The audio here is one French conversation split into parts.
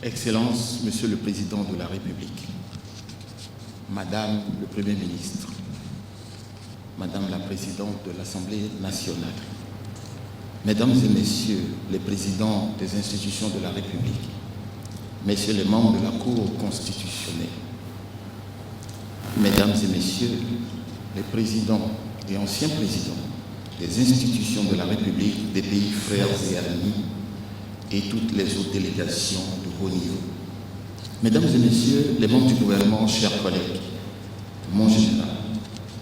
Excellences, Monsieur le Président de la République, Madame le Premier ministre, Madame la Présidente de l'Assemblée nationale, Mesdames et Messieurs les Présidents des institutions de la République, Messieurs les membres de la Cour constitutionnelle, Mesdames et Messieurs les Présidents et anciens Présidents des institutions de la République, des pays frères et amis et toutes les autres délégations de haut niveau. Mesdames et Messieurs les membres du gouvernement, chers collègues, mon général,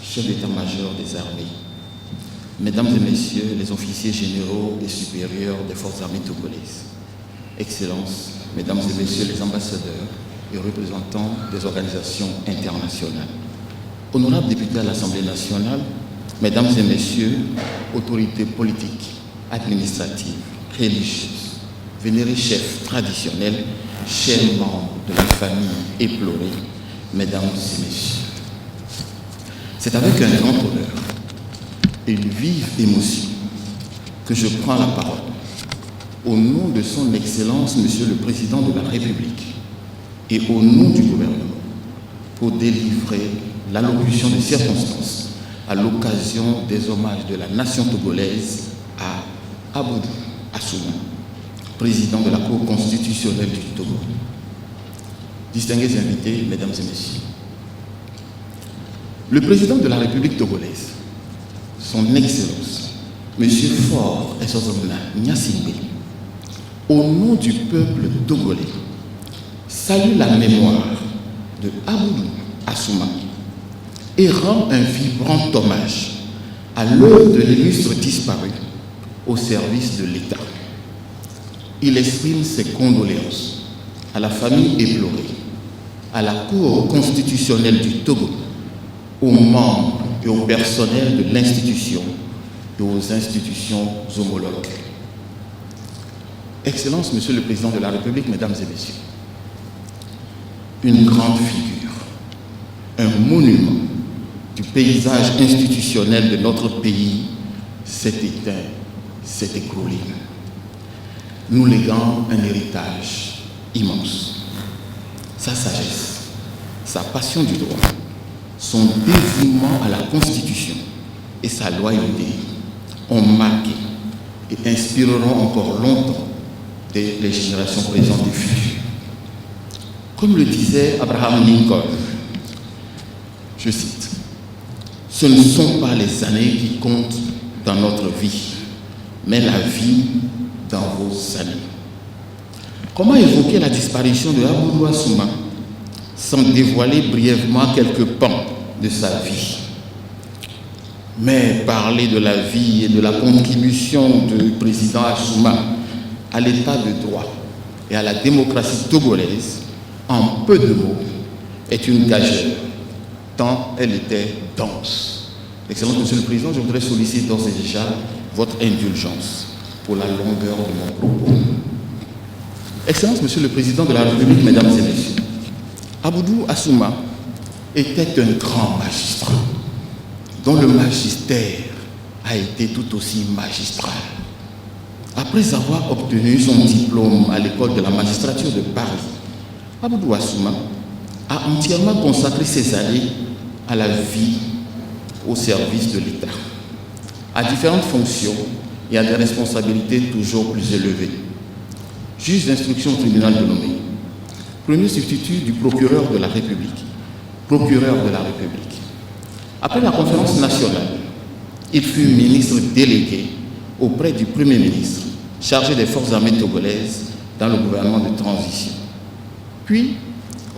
chef d'état-major des armées, Mesdames et Messieurs les officiers généraux et supérieurs des forces armées togolaises, Excellences, Mesdames et Messieurs les ambassadeurs et représentants des organisations internationales, honorables députés à l'Assemblée nationale, Mesdames et Messieurs, autorités politiques, administratives, religieuses, vénérés chefs traditionnels, chers membres de la famille éplorée, Mesdames et Messieurs. C'est avec un grand honneur et une vive émotion que je prends la parole au nom de son Excellence, Monsieur le Président de la République, et au nom du gouvernement, pour délivrer l'allocution de circonstances à l'occasion des hommages de la nation togolaise à Aboudou Assouma, président de la Cour constitutionnelle du Togo. Distingués invités, Mesdames et Messieurs, le président de la République togolaise, son Excellence, M. Faure Essozomna Gnassingbé, au nom du peuple togolais, salue la mémoire de Aboudou Assouma et rend un vibrant hommage à l'œuvre de l'illustre disparu au service de l'État. Il exprime ses condoléances à la famille éplorée, à la Cour constitutionnelle du Togo, aux membres et au personnel de l'institution et aux institutions homologues. Excellences, Monsieur le Président de la République, Mesdames et Messieurs, une grande figure, un monument du paysage institutionnel de notre pays s'est éteint, s'est écroulé, nous léguant un héritage immense. Sa sagesse, sa passion du droit, son dévouement à la Constitution et sa loyauté ont marqué et inspireront encore longtemps les générations présentes et futures. Comme le disait Abraham Lincoln, je cite, « Ce ne sont pas les années qui comptent dans notre vie, mais la vie dans vos années. » Comment évoquer la disparition de Aboudou Assouma sans dévoiler brièvement quelques pans de sa vie? Mais parler de la vie et de la contribution du président Assouma à l'état de droit et à la démocratie togolaise, en peu de mots, est une gageure, tant elle était dense. Excellence, Monsieur le Président, je voudrais solliciter d'ores et déjà votre indulgence pour la longueur de mon propos. Excellence, Monsieur le Président de la République, Mesdames et Messieurs, Aboudou Assouma était un grand magistrat, dont le magistère a été tout aussi magistral. Après avoir obtenu son diplôme à l'école de la magistrature de Paris, Aboudou Assouma a entièrement consacré ses années à la vie au service de l'État, à différentes fonctions et à des responsabilités toujours plus élevées. Juge d'instruction au tribunal de Lomé, premier substitut du procureur de la République, procureur de la République. Après la conférence nationale, il fut ministre délégué auprès du Premier ministre, chargé des forces armées togolaises dans le gouvernement de transition. Puis,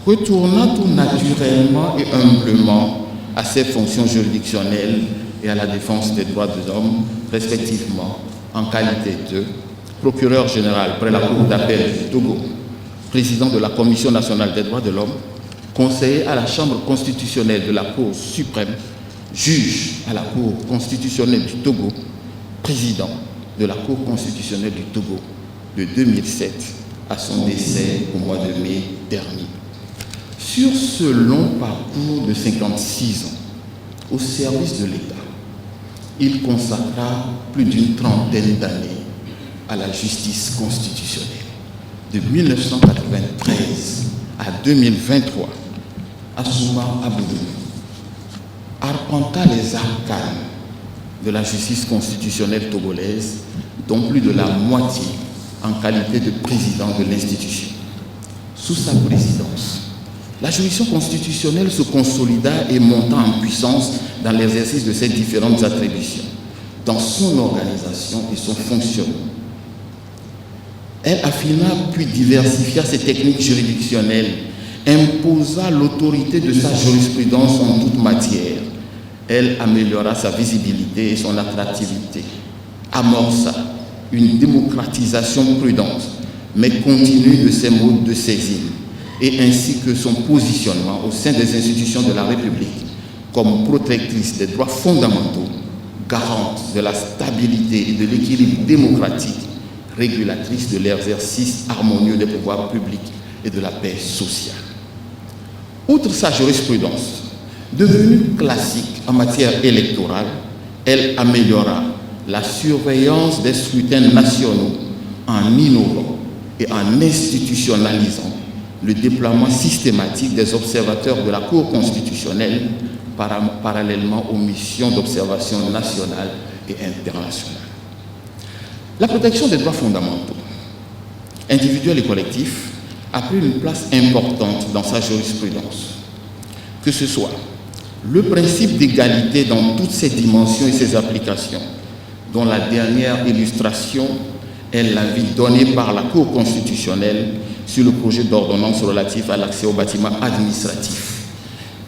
retournant tout naturellement et humblement à ses fonctions juridictionnelles et à la défense des droits de l'homme, respectivement en qualité de procureur général près la Cour d'appel du Togo, président de la Commission nationale des droits de l'homme, conseiller à la Chambre constitutionnelle de la Cour suprême, juge à la Cour constitutionnelle du Togo, président de la Cour constitutionnelle du Togo de 2007 à son décès au mois de mai dernier. Sur ce long parcours de 56 ans au service de l'État, il consacra plus d'une trentaine d'années à la justice constitutionnelle, de 1993 à 2023, Assouma Abdoul arpenta les arcanes de la justice constitutionnelle togolaise, dont plus de la moitié en qualité de président de l'institution. Sous sa présidence, la juridiction constitutionnelle se consolida et monta en puissance dans l'exercice de ses différentes attributions, dans son organisation et son fonctionnement. Elle affina puis diversifia ses techniques juridictionnelles, imposa l'autorité de sa jurisprudence en toute matière. Elle améliora sa visibilité et son attractivité, amorça une démocratisation prudente, mais continue de ses modes de saisine, et ainsi que son positionnement au sein des institutions de la République comme protectrice des droits fondamentaux, garante de la stabilité et de l'équilibre démocratique, régulatrice de l'exercice harmonieux des pouvoirs publics et de la paix sociale. Outre sa jurisprudence, devenue classique en matière électorale, elle améliora la surveillance des scrutins nationaux en innovant et en institutionnalisant le déploiement systématique des observateurs de la Cour constitutionnelle parallèlement aux missions d'observation nationales et internationales. La protection des droits fondamentaux, individuels et collectifs, a pris une place importante dans sa jurisprudence. Que ce soit le principe d'égalité dans toutes ses dimensions et ses applications, dont la dernière illustration est l'avis donné par la Cour constitutionnelle sur le projet d'ordonnance relatif à l'accès aux bâtiments administratifs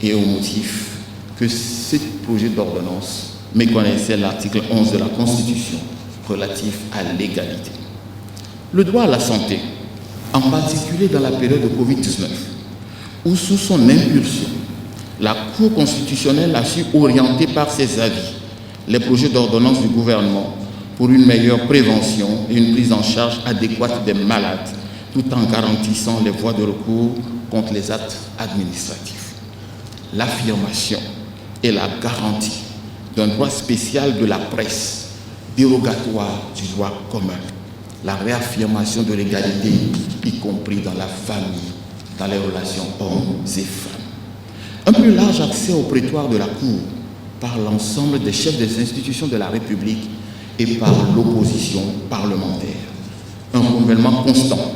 et au motif que ce projet d'ordonnance méconnaissait l'article 11 de la Constitution relatif à l'égalité. Le droit à la santé, en particulier dans la période de Covid-19, où sous son impulsion, la Cour constitutionnelle a su orienter par ses avis les projets d'ordonnance du gouvernement pour une meilleure prévention et une prise en charge adéquate des malades, tout en garantissant les voies de recours contre les actes administratifs. L'affirmation et la garantie d'un droit spécial de la presse, dérogatoire du droit commun, la réaffirmation de l'égalité, y compris dans la famille, dans les relations hommes et femmes. Un plus large accès au prétoire de la Cour par l'ensemble des chefs des institutions de la République et par l'opposition parlementaire. Un renouvellement constant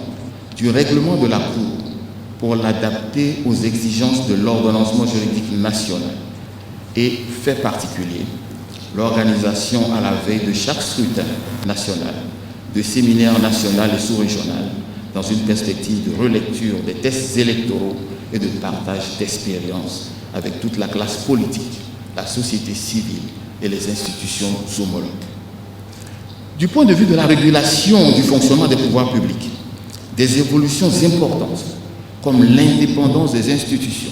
du règlement de la Cour pour l'adapter aux exigences de l'ordonnancement juridique national et, fait particulier, l'organisation à la veille de chaque scrutin national, de séminaires nationaux et sous-régionaux, dans une perspective de relecture des tests électoraux et de partage d'expériences avec toute la classe politique, la société civile et les institutions homologues. Du point de vue de la régulation du fonctionnement des pouvoirs publics, des évolutions importantes comme l'indépendance des institutions,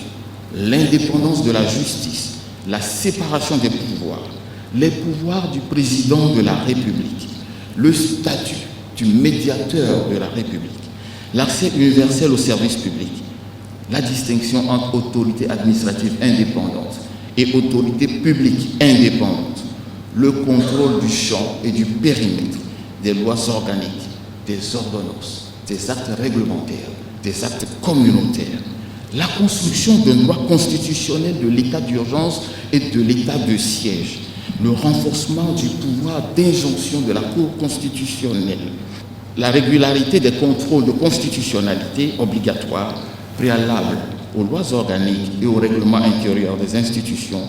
l'indépendance de la justice, la séparation des pouvoirs, les pouvoirs du président de la République, le statut du médiateur de la République, l'accès universel aux services publics, la distinction entre autorité administrative indépendante et autorité publique indépendante, le contrôle du champ et du périmètre des lois organiques, des ordonnances, des actes réglementaires, des actes communautaires, la construction d'un droit constitutionnel de l'état d'urgence et de l'état de siège, le renforcement du pouvoir d'injonction de la Cour constitutionnelle, la régularité des contrôles de constitutionnalité obligatoires préalables aux lois organiques et au règlement intérieur des institutions,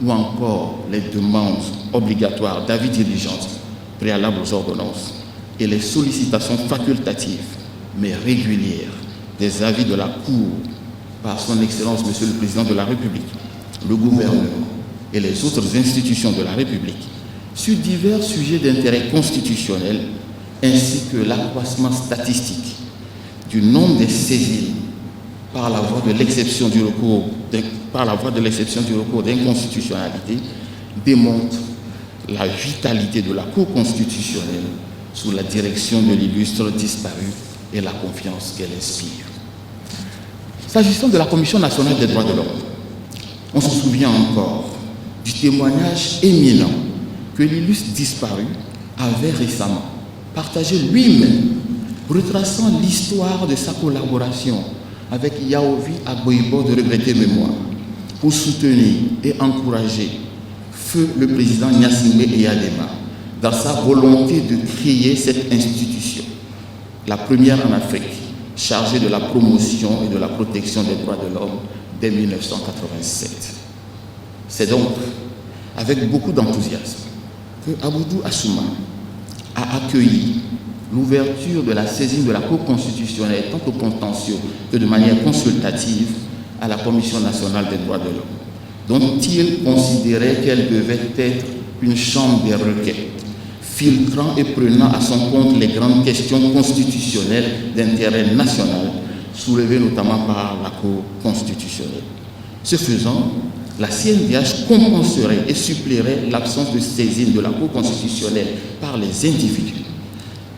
ou encore les demandes obligatoires d'avis diligences préalables aux ordonnances et les sollicitations facultatives mais régulières des avis de la Cour par son Excellence Monsieur le Président de la République, le gouvernement et les autres institutions de la République sur divers sujets d'intérêt constitutionnel, ainsi que l'accroissement statistique du nombre des saisines par la voie de l'exception du recours d'inconstitutionnalité, démontre la vitalité de la Cour constitutionnelle sous la direction de l'illustre disparu et la confiance qu'elle inspire. S'agissant de la Commission nationale des droits de l'homme, on se souvient encore du témoignage éminent que l'illustre disparu avait récemment partagé lui-même, retraçant l'histoire de sa collaboration avec Yaovi Agboibo de regretter mémoire pour soutenir et encourager feu le président Gnassingbé Eyadema dans sa volonté de créer cette institution, la première en Afrique, chargée de la promotion et de la protection des droits de l'homme dès 1987. C'est donc avec beaucoup d'enthousiasme que Aboudou Assouma a accueilli l'ouverture de la saisine de la Cour constitutionnelle, tant au contentieux que de manière consultative, à la Commission nationale des droits de l'homme, dont il considérait qu'elle devait être une chambre des requêtes, filtrant et prenant à son compte les grandes questions constitutionnelles d'intérêt national, soulevées notamment par la Cour constitutionnelle. Ce faisant, la CNDH compenserait et suppléerait l'absence de saisine de la Cour constitutionnelle par les individus.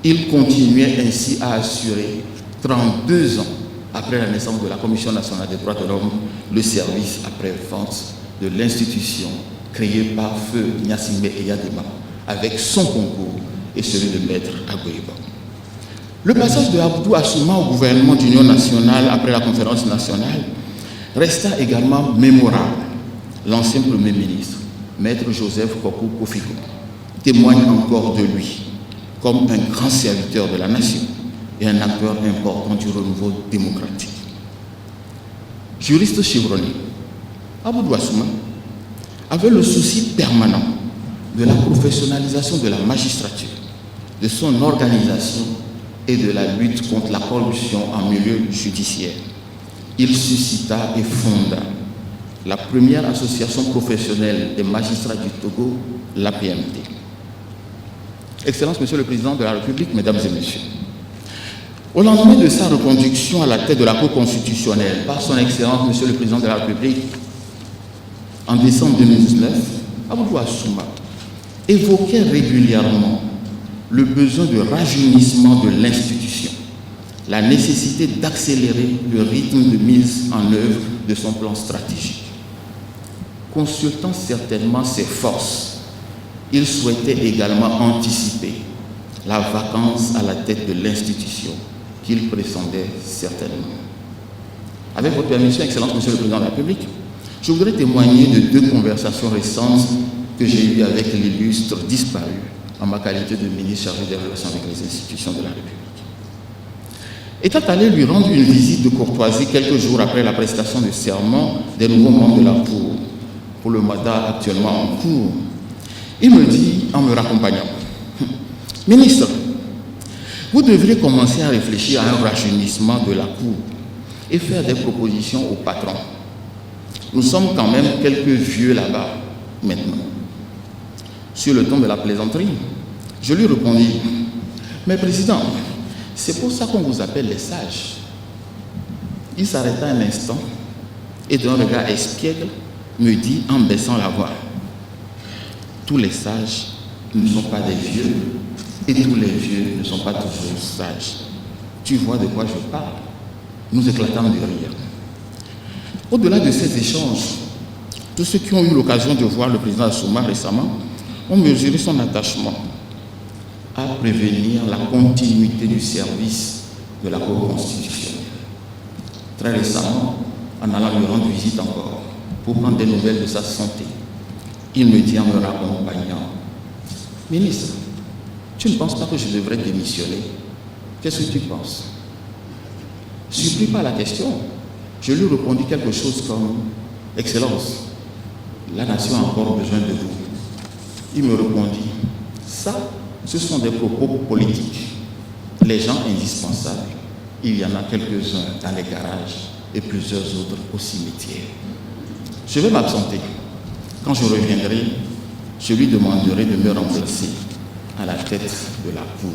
Il continuait ainsi à assurer, 32 ans après la naissance de la Commission nationale des droits de l'homme, le service après-vente de l'institution créée par feu Gnassingbé Eyadema, avec son concours et celui de Maître Agboibo. Le passage de Aboudou Assouma au gouvernement d'union nationale après la conférence nationale resta également mémorable. L'ancien Premier ministre, Maître Joseph Kokou Kofiko, témoigne encore de lui comme un grand serviteur de la nation et un acteur important du renouveau démocratique. Juriste chevronné, Aboudou Assouma avait le souci permanent de la professionnalisation de la magistrature, de son organisation et de la lutte contre la corruption en milieu judiciaire. Il suscita et fonda la première association professionnelle des magistrats du Togo, l'APMT. Excellence, Monsieur le Président de la République, Mesdames et Messieurs, au lendemain de sa reconduction à la tête de la Cour constitutionnelle par son Excellence, Monsieur le Président de la République, en décembre 2019, Aboudou Assouma évoquait régulièrement le besoin de rajeunissement de l'institution, la nécessité d'accélérer le rythme de mise en œuvre de son plan stratégique. Consultant certainement ses forces, il souhaitait également anticiper la vacance à la tête de l'institution qu'il pressentait certainement. Avec votre permission, Excellence, Monsieur le Président de la République, je voudrais témoigner de 2 conversations récentes que j'ai eues avec l'illustre disparu en ma qualité de ministre chargé des relations avec les institutions de la République. Étant allé lui rendre une visite de courtoisie quelques jours après la prestation de serment des nouveaux membres de la Cour pour le mandat actuellement en cours, il me dit, en me raccompagnant, « Ministre, vous devriez commencer à réfléchir à un rajeunissement de la Cour et faire des propositions au patron. Nous sommes quand même quelques vieux là-bas maintenant. » Sur le ton de la plaisanterie, je lui répondis, « Mais Président, c'est pour ça qu'on vous appelle les sages. » Il s'arrêta un instant et d'un regard espiègle me dit en baissant la voix, « Tous les sages ne sont pas des vieux et tous les vieux ne sont pas toujours sages. Tu vois de quoi je parle ?» Nous éclatâmes de rire. Au-delà de ces échanges, tous ceux qui ont eu l'occasion de voir le président Assouma récemment ont mesuré son attachement à prévenir la continuité du service de la Cour constitutionnelle. Très récemment, en allant lui rendre visite encore pour prendre des nouvelles de sa santé, il me dit en me raccompagnant, « Ministre, tu ne penses pas que je devrais démissionner? Qu'est-ce que tu penses ?» Surpris par la question, je lui répondis quelque chose comme « Excellence, la nation a encore besoin de vous. » Il me répondit « Ça, ce sont des propos politiques. Les gens indispensables, il y en a quelques-uns dans les garages et plusieurs autres au cimetière. Je vais m'absenter. Quand je reviendrai, je lui demanderai de me remplacer à la tête de la Cour. »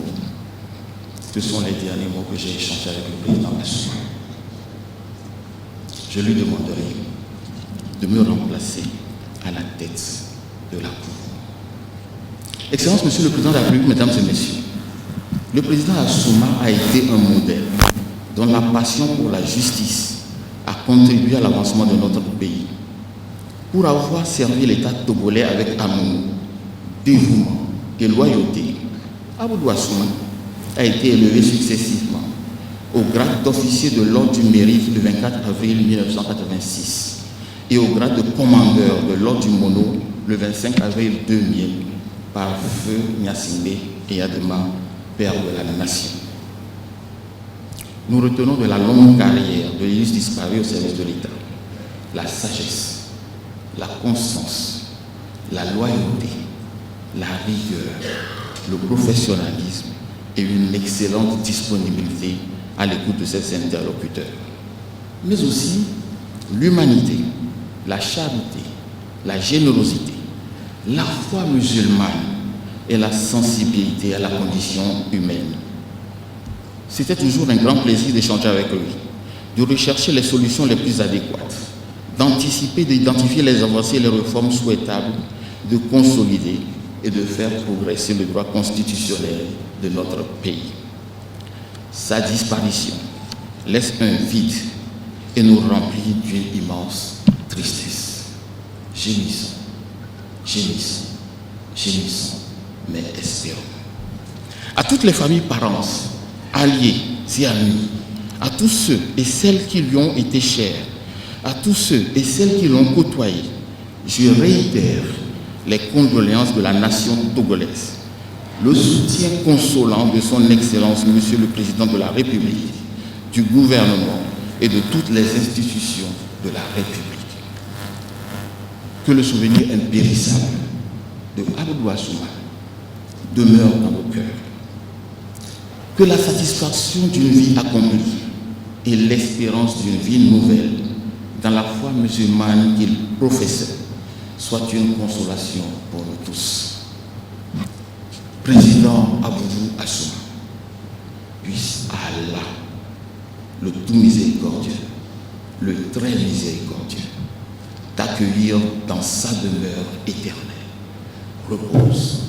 Ce sont les derniers mots que j'ai échangés avec le président Assouma. Je lui demanderai de me remplacer à la tête de la Cour. Excellence, Monsieur le Président de la République, Mesdames et Messieurs, le président Assouma a été un modèle dont la passion pour la justice a contribué à l'avancement de notre pays. Pour avoir servi l'État togolais avec amour, dévouement et loyauté, Aboudou Assouma a été élevé successivement au grade d'officier de l'ordre du mérite le 24 avril 1986 et au grade de commandeur de l'ordre du Mono le 25 avril 2000 par Feu Gnassingbé et Adema, père de la nation. Nous retenons de la longue carrière de l'illustre disparu au service de l'État la sagesse, la constance, la loyauté, la rigueur, le professionnalisme et une excellente disponibilité à l'écoute de ses interlocuteurs. Mais aussi l'humanité, la charité, la générosité, la foi musulmane et la sensibilité à la condition humaine. C'était toujours un grand plaisir d'échanger avec lui, de rechercher les solutions les plus adéquates, d'anticiper, d'identifier les avancées et les réformes souhaitables, de consolider et de faire progresser le droit constitutionnel de notre pays. Sa disparition laisse un vide et nous remplit d'une immense tristesse. Gémissons, gémissons, gémissons, mais espérons. À toutes les familles parentes, alliés et amis, à tous ceux et celles qui lui ont été chers, à tous ceux et celles qui l'ont côtoyé, je réitère les condoléances de la nation togolaise, le soutien consolant de son Excellence, Monsieur le Président de la République, du gouvernement et de toutes les institutions de la République. Que le souvenir impérissable de Abdou Assouma demeure dans nos cœurs. Que la satisfaction d'une vie accomplie et l'espérance d'une vie nouvelle dans la foi musulmane qu'il professait soit une consolation pour nous tous. Président Abdou Assouma, puisse Allah, le tout miséricordieux, le très miséricordieux, t'accueillir dans sa demeure éternelle. Repose